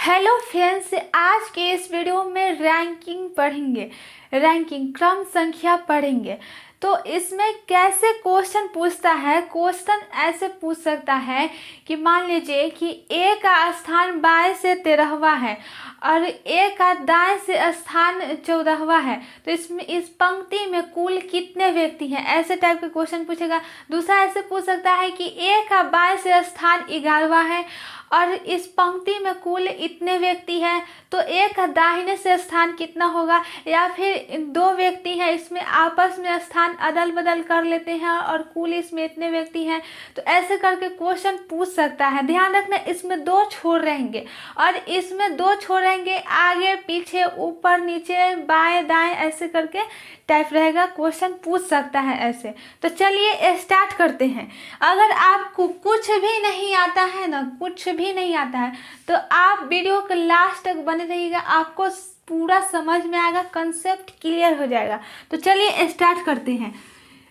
Hello friends, आज के इस वीडियो में रैंकिंग पढ़ेंगे। रैंकिंग क्रम संख्या पढ़ेंगे। तो इसमें कैसे क्वेश्चन पूछता है। क्वेश्चन ऐसे पूछ सकता है कि मान लीजिए कि ए का स्थान बाएं से 13वां है और ए का दाएं से स्थान 14वां है, तो इसमें इस पंक्ति में कुल कितने व्यक्ति हैं, ऐसे टाइप के क्वेश्चन पूछेगा। दूसरा ऐसे पूछ सकता है कि ए का बाएं से स्थान 11वां है और इस पंक्ति में कुल इतने व्यक्ति हैं, तो ए का दाहिने से स्थान कितना होगा। या फिर दो व्यक्ति हैं, इसमें आपस में स्थान अदल बदल कर लेते हैं और कुल इसमें इतने व्यक्ति हैं, तो ऐसे करके क्वेश्चन पूछ सकता है। ध्यान रखना, इसमें दो छोर रहेंगे और इसमें दो छोर रहेंगे, आगे पीछे ऊपर नीचे बाएं दाएं ऐसे करके टाइप रहेगा। क्वेश्चन पूछ सकता है ऐसे। तो चलिए स्टार्ट करते हैं। अगर आपको कुछ भी नहीं आता है ना, कुछ भी नहीं आता है, तो आप वीडियो के लास्ट तक बने रहिएगा, आपको पूरा समझ में आएगा, कंसेप्ट क्लियर हो जाएगा। तो चलिए स्टार्ट करते हैं।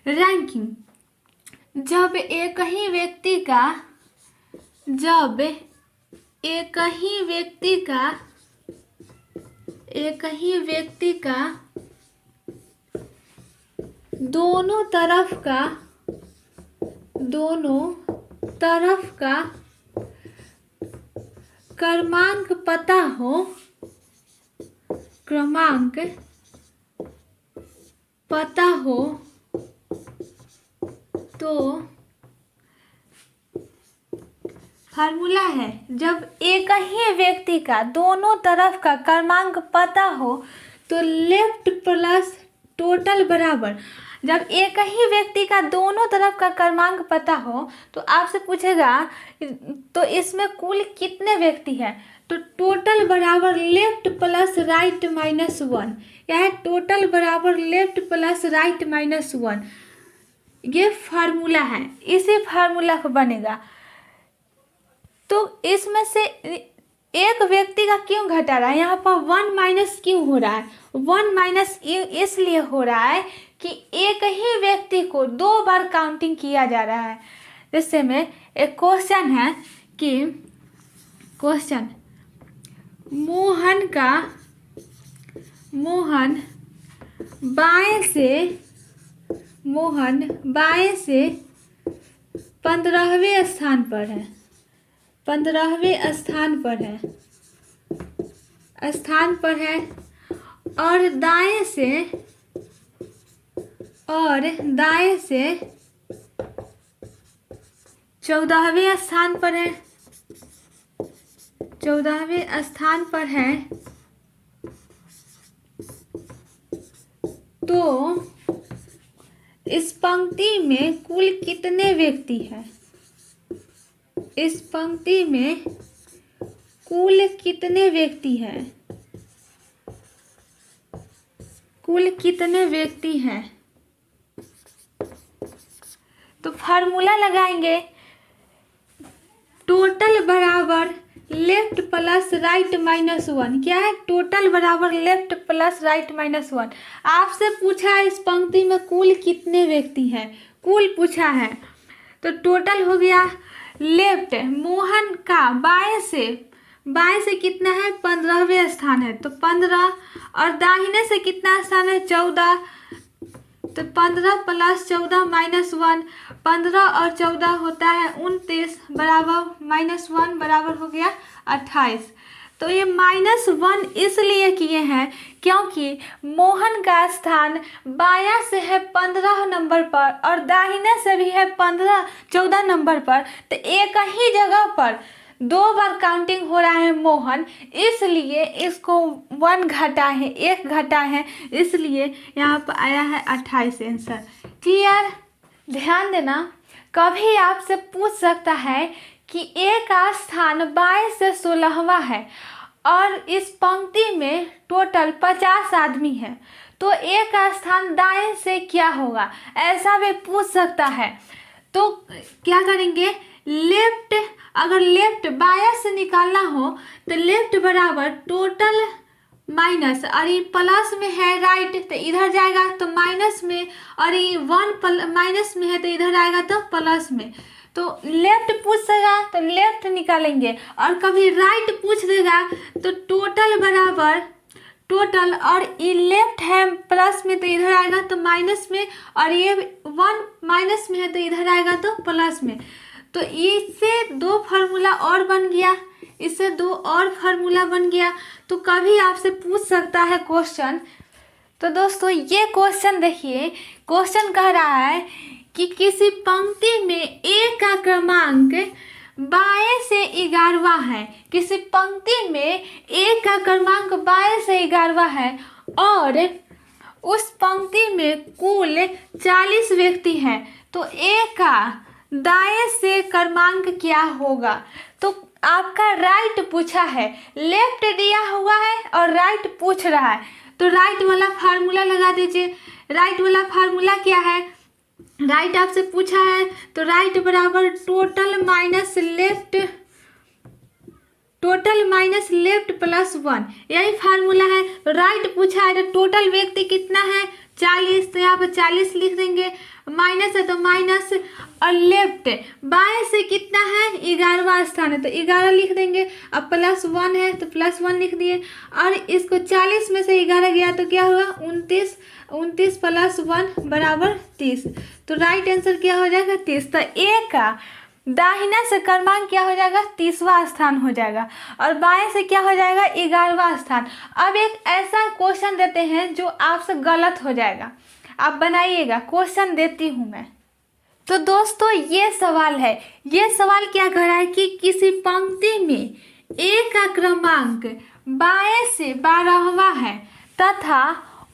रैंकिंग, जब एक ही व्यक्ति का दोनों तरफ का क्रमांक पता हो तो फार्मूला है, जब एक ही व्यक्ति का दोनों तरफ का क्रमांक पता हो तो लेफ्ट प्लस टोटल बराबर। जब एक ही व्यक्ति का दोनों तरफ का क्रमांक पता हो तो आपसे पूछेगा तो इसमें कुल कितने व्यक्ति हैं, तो टोटल बराबर लेफ्ट प्लस राइट माइनस 1। क्या है? टोटल बराबर लेफ्ट प्लस राइट माइनस 1। ये फार्मूला है, इसी फार्मूला को बनेगा। तो इसमें से एक व्यक्ति का क्यों घटा रहा है, यहाँ पर 1 माइनस क्यों हो रहा है। 1 माइनस इसलिए हो रहा है कि एक ही व्यक्ति को दो बार काउंटिंग किया जा रहा है। जैसे में एक क्वेश्चन है कि क्वेश्चन मोहन बाएं से 15वें स्थान पर है, 15वें स्थान पर है और दाएं से 14वें स्थान पर है, 14वें स्थान पर है। तो इस पंक्ति में कुल कितने व्यक्ति हैं, इस पंक्ति में कुल कितने व्यक्ति हैं, कुल कितने व्यक्ति हैं। तो फार्मूला लगाएंगे, टोटल बराबर लेफ्ट प्लस राइट माइनस 1। क्या है? टोटल बराबर लेफ्ट प्लस राइट माइनस 1। आपसे पूछा है इस पंक्ति में कुल कितने व्यक्ति हैं, कुल पूछा है। तो टोटल हो गया लेफ्ट, मोहन का बाएं से कितना है, 15वें स्थान है, तो 15 और दाहिने से कितना स्थान है, 14, तो 15 प्लस 14 माइनस 1, 15 और 14 होता है 29 बराबर माइनस 1 बराबर हो गया 28। तो ये माइनस 1 इसलिए किए हैं क्योंकि मोहन का स्थान बायां से है 15 नंबर पर और दाहिने से भी है 14 नंबर पर, तो एक ही जगह पर दो बार काउंटिंग हो रहा है मोहन, इसलिए इसको 1 घटा है, 1 घटा है, इसलिए यहाँ पर आया है 28 आंसर। क्लियर? ध्यान देना, कभी आपसे पूछ सकता है कि ए का स्थान बाएं से 16वां है और इस पंक्ति में टोटल 50 आदमी हैं, तो ए का स्थान दाएं से क्या होगा, ऐसा भी पूछ सकता है। तो क्या करेंगे, लेफ्ट, अगर लेफ्ट बायां से निकालना हो तो लेफ्ट बराबर टोटल माइनस, और ये प्लस में है राइट तो इधर जाएगा तो माइनस में, और ये 1 माइनस में है तो इधर आएगा तो प्लस में। तो लेफ्ट पूछ देगा तो लेफ्ट निकालेंगे, और कभी राइट पूछ देगा तो टोटल बराबर टोटल, और ये लेफ्ट है प्लस में तो इधर आएगा तो माइनस में, और ये 1 माइनस में है तो इधर आएगा तो प्लस में। तो इससे 2 फार्मूला और बन गया, इससे 2 और फार्मूला बन गया। तो कभी आपसे पूछ सकता है क्वेश्चन। तो दोस्तों ये क्वेश्चन देखिए, क्वेश्चन कह रहा है कि किसी पंक्ति में ए का क्रमांक बाएं से 11वां है, किसी पंक्ति में ए का क्रमांक बाएं से 11वां है और उस पंक्ति में कुल 40 व्यक्ति हैं, तो ए का दाएं से क्रमांक क्या होगा। तो आपका राइट पूछा है, लेफ्ट दिया हुआ है और राइट पूछ रहा है, तो राइट वाला फार्मूला लगा दीजिए। राइट वाला फार्मूला क्या है, राइट आपसे पूछा है तो राइट बराबर टोटल माइनस लेफ्ट प्लस 1, यही फार्मूला है। तो राइट पूछा है तो टोटल व्यक्ति कितना है 40, तो यहाँ पर 40 लिख देंगे, माइनस है तो माइनस, और लेफ्ट बाएं से कितना है 11वां स्थान है तो 11 लिख देंगे, अब प्लस 1 है तो प्लस 1 लिख दिए, और इसको 40 में से 11 गया तो क्या हुआ 29, 29 प्लस 1 बराबर 30। तो राइट आंसर क्या हो जाएगा 30। तो ए का दाहिना से क्रमांक क्या हो जाएगा 30वां स्थान हो जाएगा, और बाएं से क्या हो जाएगा 11वां स्थान। अब एक ऐसा क्वेश्चन देते हैं जो आपसे गलत हो जाएगा, आप बनाइएगा, क्वेश्चन देती हूँ मैं। तो दोस्तों ये सवाल है, ये सवाल क्या कह रहा है कि किसी पंक्ति में ए का क्रमांक बाएं से 12वां है तथा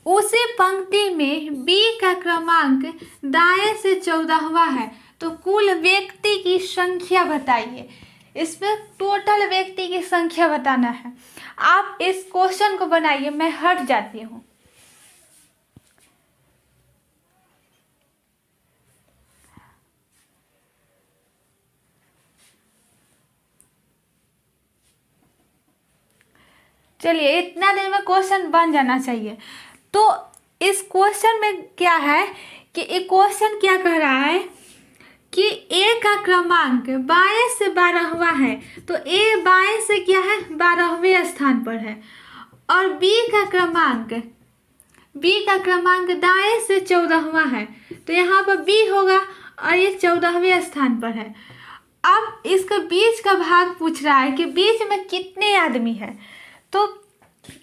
उसी पंक्ति में बी का क्रमांक दाएं से 14वां है, तो कुल व्यक्ति की संख्या बताइए। इसमें टोटल व्यक्ति की संख्या बताना है। आप इस क्वेश्चन को बनाइए, मैं हट जाती हूँ। चलिए इतना देर में क्वेश्चन बन जाना चाहिए। तो इस क्वेश्चन में क्या है कि एक क्वेश्चन क्या कह रहा है कि ए का क्रमांक बाएं से 12वां है, तो ए बाएं से क्या है 12वें स्थान पर है, और बी का क्रमांक दाएं से 14वां है, तो यहाँ पर बी होगा और ये 14वें स्थान पर है। अब इसका बीच का भाग पूछ रहा है कि बीच में कितने आदमी हैं। तो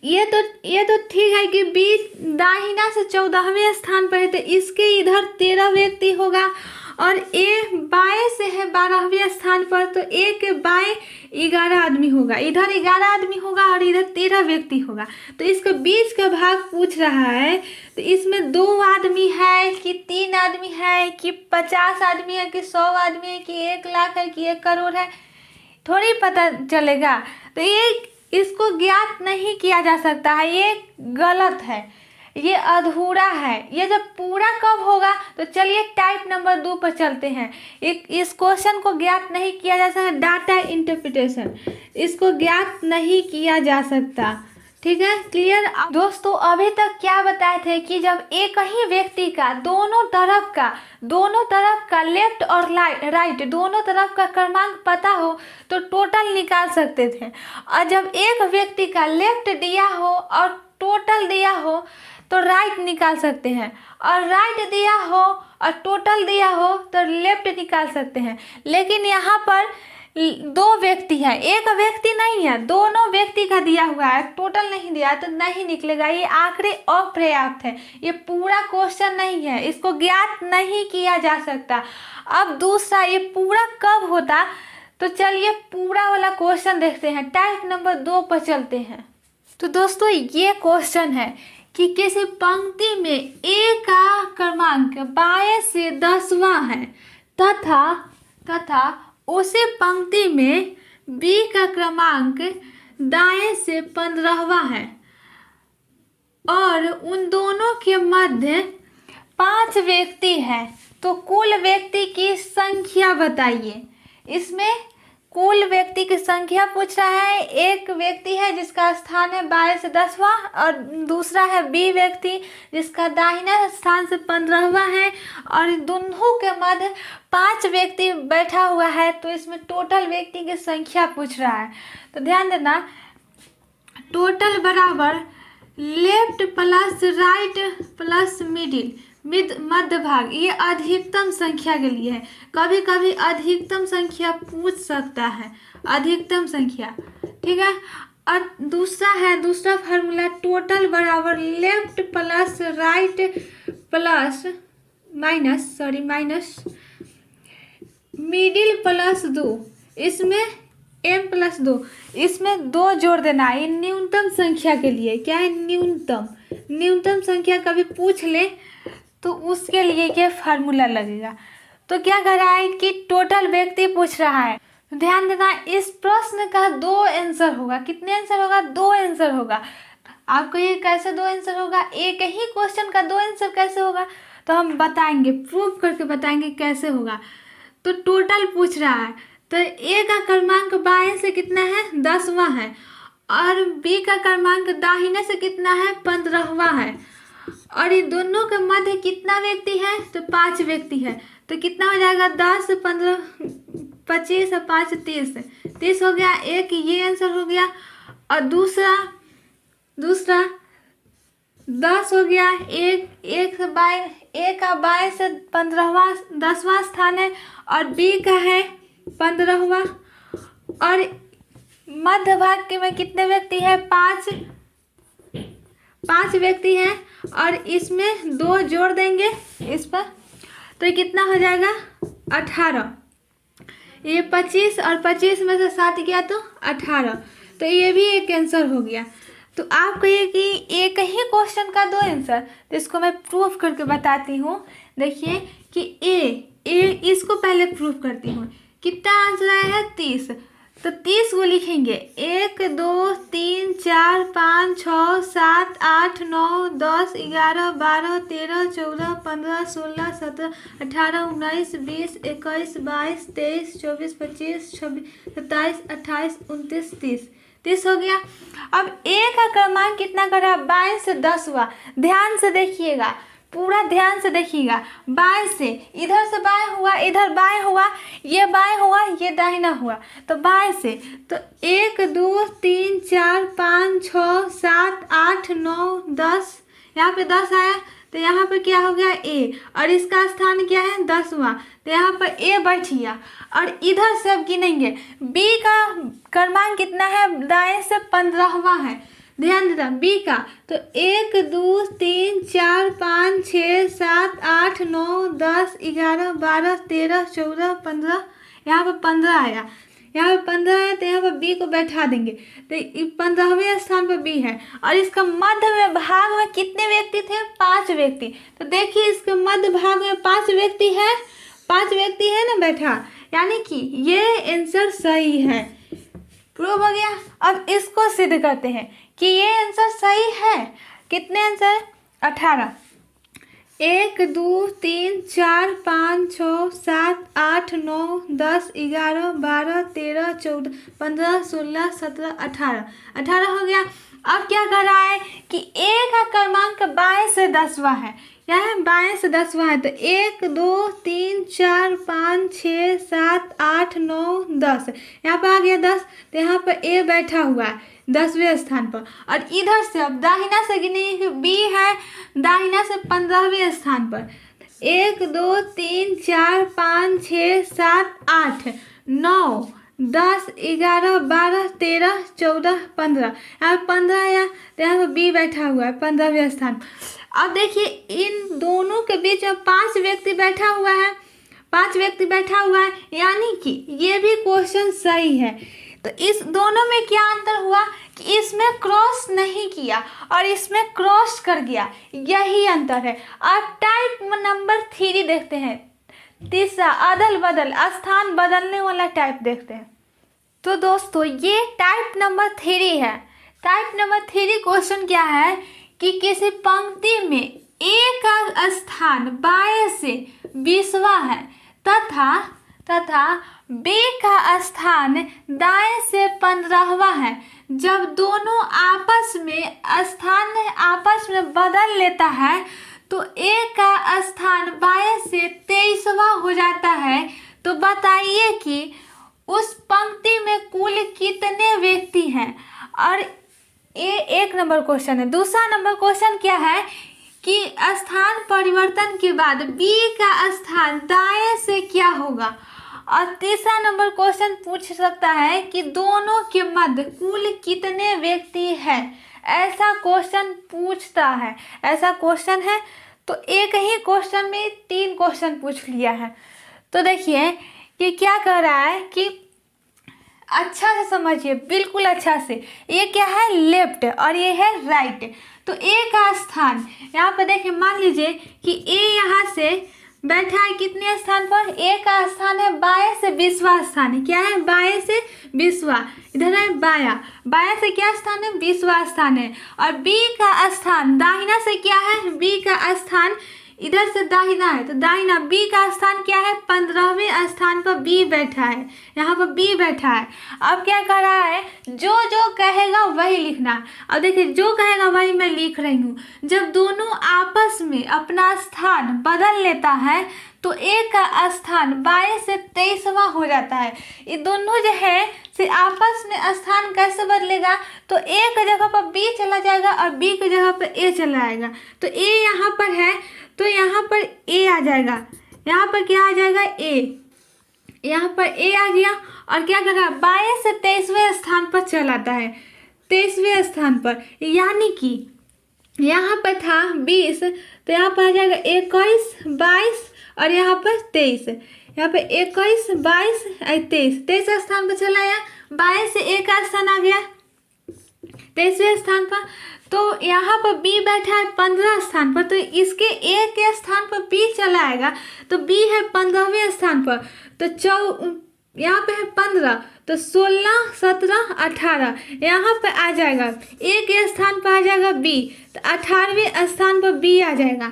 ये तो ठीक है कि बी दाहिना से 14वें स्थान पर है, तो इसके इधर 13 व्यक्ति होगा, और ए बाएं से है 12वें स्थान पर, तो ए के बाएं 11 आदमी होगा, इधर 11 आदमी होगा और इधर 13 व्यक्ति होगा। तो इसका बीच का भाग पूछ रहा है, तो इसमें 2 आदमी है कि 3 आदमी है कि 50 आदमी है कि 100 आदमी है कि 1 लाख है कि 1 करोड़ है, थोड़ी पता चलेगा। तो ये इसको ज्ञात नहीं किया जा सकता है, ये गलत है, ये अधूरा है। ये जब पूरा कब होगा, तो चलिए टाइप नंबर 2 पर चलते हैं। इस क्वेश्चन को ज्ञात नहीं किया जा सकता, डाटा इंटरप्रिटेशन, इसको ज्ञात नहीं किया जा सकता। ठीक है, क्लियर दोस्तों। अभी तक क्या बताए थे कि जब एक ही व्यक्ति का दोनों तरफ का लेफ्ट और राइट दोनों तरफ का क्रमांक पता हो तो टोटल निकाल सकते थे, और जब एक व्यक्ति का लेफ्ट दिया हो और टोटल दिया हो तो राइट निकाल सकते हैं, और राइट दिया हो और टोटल दिया हो तो लेफ्ट निकाल सकते हैं। लेकिन यहाँ पर 2 व्यक्ति हैं, एक व्यक्ति नहीं है, दोनों व्यक्ति का दिया हुआ है, टोटल नहीं दिया तो नहीं निकलेगा। ये आंकड़े अपर्याप्त है, ये पूरा क्वेश्चन नहीं है, इसको ज्ञात नहीं किया जा सकता। अब दूसरा, ये पूरा कब होता, तो चलिए पूरा वाला क्वेश्चन देखते हैं, टाइप नंबर 2 पर चलते हैं। तो दोस्तों ये क्वेश्चन है कि किसी पंक्ति में ए का क्रमांक बाएं से 10वां है तथा उसी पंक्ति में बी का क्रमांक दाएं से 15वां है, और उन दोनों के मध्य 5 व्यक्ति हैं, तो कुल व्यक्ति की संख्या बताइए। इसमें कुल व्यक्ति की संख्या पूछ रहा है। एक व्यक्ति है जिसका स्थान है बाएं से 10वां और दूसरा है बी व्यक्ति जिसका दाहिना स्थान से 15वां है और दोनों के मध्य 5 व्यक्ति बैठा हुआ है। तो इसमें टोटल व्यक्ति की संख्या पूछ रहा है। तो ध्यान देना, टोटल बराबर left plus right plus middle मध्य भाग, ये अधिकतम संख्या के लिए है। कभी कभी अधिकतम संख्या पूछ सकता है, अधिकतम संख्या, ठीक है। और दूसरा फार्मूला टोटल बराबर left plus right plus minus middle plus 2, इसमें m+2, इसमें 2 जोड़ देना है। ये न्यूनतम संख्या के लिए क्या है, न्यूनतम संख्या कभी पूछ ले तो उसके लिए क्या फार्मूला लगेगा। तो क्या कर रहा है कि टोटल व्यक्ति पूछ रहा है। ध्यान देना, इस प्रश्न का 2 आंसर होगा। कितने आंसर होगा, 2 आंसर होगा। आपको ये कैसे 2 आंसर होगा, एक ही क्वेश्चन का 2 आंसर कैसे होगा, तो हम बताएंगे, प्रूव करके बताएंगे कैसे होगा। तो टोटल पूछ रहा है, तो ए का क्रमांक बाएं से कितना है, 10वां है और बी का क्रमांक दाहिने से कितना है, 15वां है और ये दोनों के मध्य कितना व्यक्ति है, तो 5 व्यक्ति है। तो कितना हो जाएगा, 10 15 25 और 5 30 हो गया। एक ये आंसर हो गया और दूसरा 10 हो गया। एक का बाएं से 15वां 10वां स्थान है और बी का है 15वां और मध्य भाग के में कितने व्यक्ति है, 5 व्यक्ति हैं और इसमें 2 जोड़ देंगे इस पर, तो ये कितना हो जाएगा, 18। ये 25 और 25 में से 7 गया तो 18। तो ये भी एक आंसर हो गया। तो आप कहिए कि एक ही क्वेश्चन का 2 आंसर, तो इसको मैं प्रूफ करके बताती हूँ। देखिए कि ए इसको पहले प्रूफ करती हूँ। कितना आंसर आया है, 30। तो 30 को लिखेंगे 1 2 3 4 5 6 7 8 9 10 11 12 13 14 15 16 17 18 19 20 21 22 23 24 25 26 27 28 29 30 हो गया। अब ए का क्रमांक कितना करा, बाएं से 10वां। ध्यान से देखिएगा, पूरा ध्यान से देखिएगा। बाएं से, इधर से बाएं हुआ, इधर बाएं हुआ, ये बाएं हुआ, ये दाहिना हुआ। तो बाएं से तो 1 2 3 4 5 6 7 8 9 10, यहाँ पे 10 आया। तो यहाँ पर क्या हो गया, ए और इसका स्थान क्या है, 10वां। तो यहाँ पर ए बैठ गया और इधर से अब गिनेंगे। बी का क्रमांक कितना है, दाएं से 15वां है। ध्यान देना, बी का तो 1 2 3 4 5 6 7 8 9 10 11 12 13 14 15, यहाँ पर 15 आया, यहाँ पर 15 आया। तो यहाँ पर बी को बैठा देंगे। तो 15वें स्थान पर बी है और इसका मध्य में भाग में कितने व्यक्ति थे, 5 व्यक्ति। तो देखिए इसके मध्य भाग में 5 व्यक्ति है, 5 व्यक्ति है ना बैठा, यानी कि ये आंसर सही है। प्रूव हो गया। अब इसको सिद्ध करते हैं कि ये आंसर सही है। कितने आंसर, 18। 1 2 3 4 5 6 7 8 9 10 11 12 13 14 15 16 17 18 हो गया। अब क्या कर रहा है कि ए का क्रमांक बाएं से 10वां है, यहाँ बाएं से 10वां है। तो 1 2 3 4 5 6 7 8 9 10, यहाँ पर आ गया 10। तो यहाँ पर ए बैठा हुआ है 10वें स्थान पर और इधर से अब दाहिना से गिने, बी है दाहिना से 15वें स्थान पर। 1 2 3 4 5 6 7 8 9 10 11 12 13 14 15, यहाँ 15 आया। तो यहाँ पर बी बैठा हुआ है 15वें स्थान। अब देखिए इन दोनों के बीच में 5 व्यक्ति बैठा हुआ है, 5 व्यक्ति बैठा हुआ है, यानी कि ये भी क्वेश्चन सही है। तो इस दोनों में क्या अंतर हुआ कि इसमें क्रॉस नहीं किया और इसमें क्रॉस कर गया, यही अंतर है। अब टाइप नंबर 3 देखते हैं, तीसरा अदल बदल स्थान बदलने वाला टाइप देखते हैं। तो दोस्तों ये टाइप नंबर 3 है। टाइप नंबर 3 क्वेश्चन क्या है कि किसी पंक्ति में ए का स्थान बाएं से 20वां है तथा तथा B का स्थान दाएं से 15वां है। जब दोनों आपस में बदल लेता है तो A का स्थान बाएं से 23वां हो जाता है। तो बताइए कि उस पंक्ति में कुल कितने व्यक्ति हैं। और ये 1 नंबर क्वेश्चन है। दूसरा नंबर क्वेश्चन क्या है कि स्थान परिवर्तन के बाद B का स्थान दाएं से क्या होगा। और तीसरा नंबर क्वेश्चन पूछ सकता है कि दोनों के मध्य कुल कितने व्यक्ति हैं। ऐसा क्वेश्चन पूछता है, ऐसा क्वेश्चन है। तो एक ही क्वेश्चन में 3 क्वेश्चन पूछ लिया है। तो देखिए कि क्या कह रहा है कि अच्छा से समझिए, बिल्कुल अच्छा से। ये क्या है, लेफ्ट, और ये है राइट। तो ए का स्थान यहाँ पर देखिए, मान लीजिए कि ए यहाँ से बैठा है कितने स्थान पर, ए का स्थान है बाएं से 20वां स्थान है। क्या है, बाएं से 20वां। इधर है बाया, बाया से क्या स्थान है, 20वां स्थान है। और बी का स्थान दाहिना से क्या है, बी का स्थान इधर से दाहिना है। तो दाहिना बी का स्थान क्या है, 15वें स्थान पर बी बैठा है। यहाँ पर बी बैठा है। अब क्या कर रहा है, जो जो कहेगा वही लिखना। अब देखिए, जो कहेगा वही मैं लिख रही हूँ। जब दोनों आपस में अपना स्थान बदल लेता है तो ए का स्थान बाएं से 23वां हो जाता है। ये दोनों जो है से आपस में स्थान कैसे बदलेगा, तो ए की जगह पर बी चला जाएगा और बी की जगह पर ए चला आएगा। तो ए यहाँ पर है तो यहाँ पर ए आ जाएगा, यहाँ पर क्या आ जाएगा, ए, यहाँ पर ए आ गया। और क्या कर रहा है, बाएं से 23वें स्थान पर चला आता है, 23वें स्थान पर। यानी कि यहाँ पर था 20, तो यहाँ पर आ जाएगा 21, 22 और यहाँ पर 23। यहाँ पे 21, 22 और 23 स्थान पर चला आया। बाएं से ए का स्थान आ गया 23वें स्थान पर। तो यहाँ पर बी बैठा है 15 स्थान पर, तो इसके ए के स्थान पर बी चला आएगा। तो बी है 15वें स्थान पर। तो यहाँ पे है 15, तो 16, 17, 18 यहाँ पर आ जाएगा। ए के स्थान पर आ जाएगा बी, तो 18वें स्थान पर बी आ जाएगा।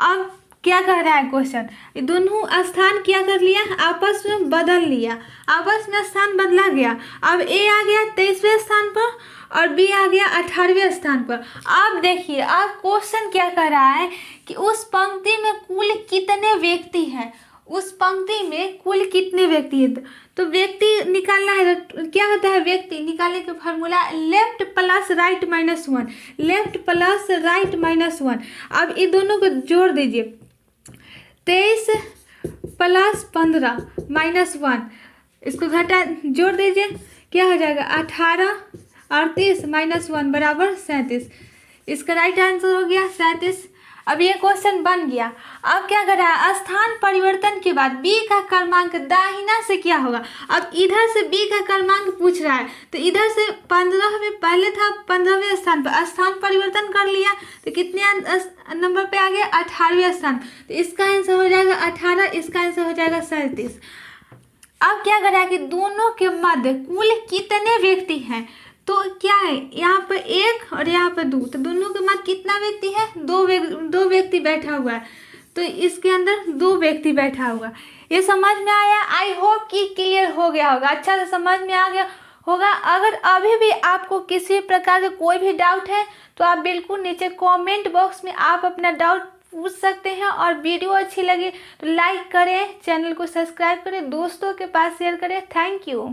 अब क्या कह रहा है क्वेश्चन, दोनों स्थान क्या कर लिया, आपस में बदल लिया, आपस में स्थान बदला गया। अब ए आ गया 23वें स्थान पर और बी आ गया 18वें स्थान पर। अब देखिए, अब क्वेश्चन क्या कह रहा है कि उस पंक्ति में कुल कितने व्यक्ति हैं, उस पंक्ति में कुल कितने व्यक्ति हैं। तो व्यक्ति निकालना है, तो क्या होता है व्यक्ति निकालने का formula, left plus right -1, left plus right -1। अब ये दोनों को जोड़ दीजिए, 23 प्लस 15 -1, इसको घटा जोड़ दीजिए, क्या हो जाएगा 18, 38 -1 बराबर 37। इसका राइट आंसर हो गया 37। अब ये क्वेश्चन बन गया। अब क्या कर रहा है, स्थान परिवर्तन के बाद बी का क्रमांक दाहिना से क्या होगा। अब इधर से बी का क्रमांक पूछ रहा है, तो इधर से 15 में पहले था 15वें स्थान पर, स्थान परिवर्तन कर लिया तो कितने नंबर पे आ गया, 18वें स्थान। तो इसका आंसर हो जाएगा 18, इसका आंसर हो जाएगा 37। अब क्या कर रहा है कि दोनों के मध्य कुल कितने व्यक्ति हैं। तो क्या है, यहाँ पर 1 और यहाँ पर 2, तो दोनों के मध्य कितना व्यक्ति है, 2 व्यक्ति बैठा हुआ है। तो इसके अंदर 2 व्यक्ति बैठा हुआ। ये समझ में आया, आई होप कि क्लियर हो गया होगा, अच्छा से समझ में आ गया होगा। अगर अभी भी आपको किसी प्रकार का कोई भी डाउट है तो आप बिल्कुल नीचे कमेंट बॉक्स में आप अपना डाउट पूछ सकते हैं। और वीडियो अच्छी लगी तो लाइक करें, चैनल को सब्सक्राइब करें, दोस्तों के पास शेयर करें। Thank you.